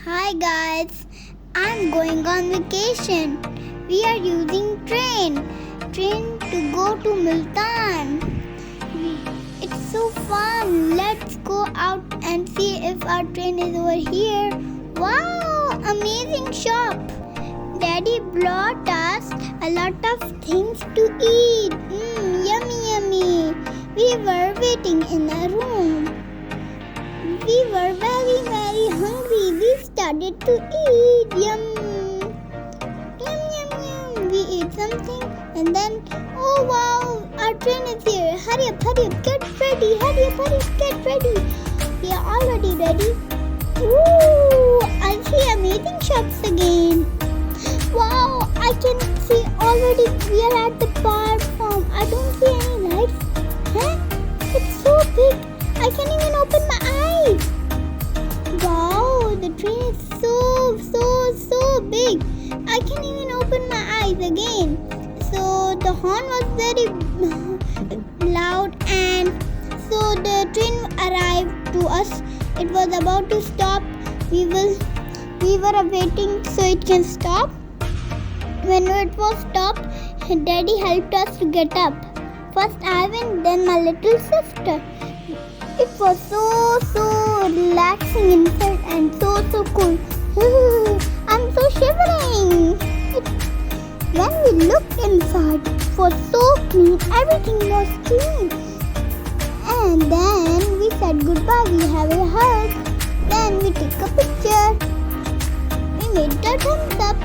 Hi guys, I'm going on vacation. We are using train to go to Multan. It's so fun. Let's go out and see if our train is over here. Wow, amazing shop. Daddy brought us a lot of things to eat. Yummy, yummy. We were waiting in a room. We were very, very hungry. We started to eat. Yum. Yum, yum, yum. We ate something and then, oh wow, our train is here. Hurry up, get ready. Hurry up, get ready. We are already ready. Ooh, I see amazing shops again. Wow, I can see already we are at the platform. I don't see any lights. Huh? It's so big. I can't even open my eyes. Wow, the train is so big. I can't even open my eyes again. So the horn was very loud and so the train arrived to us. It was about to stop. We were waiting so it can stop. When it was stopped, Daddy helped us to get up. First I went, then my little sister. It was so relaxing inside and so cool. I'm so shivering. When we looked inside, it was so clean. Everything was clean. And then we said goodbye. We have a hug. Then we took a picture. We made the thumbs up.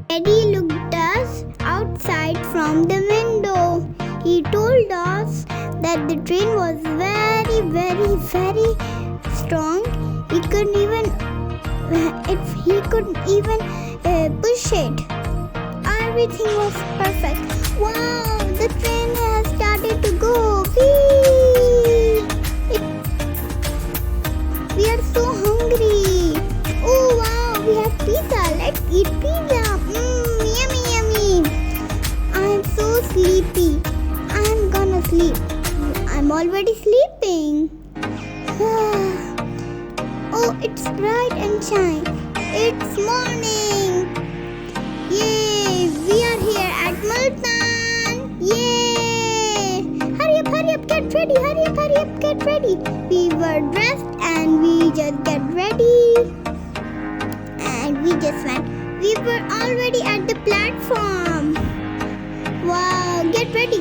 Daddy looked us outside from the window. He told us that the train was very strong. He couldn't even push it. Everything was perfect. Wow, the train has started to go. We are so hungry. Oh wow, we have pizza. Let's eat pizza. Yummy. I'm so sleepy. I'm gonna sleep. I'm already sleeping. Oh, it's bright and shine. It's morning. Yay! We are here at Multan. Yay! Hurry up, get ready. Get ready. We were dressed and we just get ready. And we just went. We were already at the platform. Wow, get ready.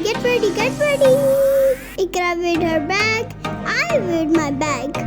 Ikra weighed her bag. I weighed my bag.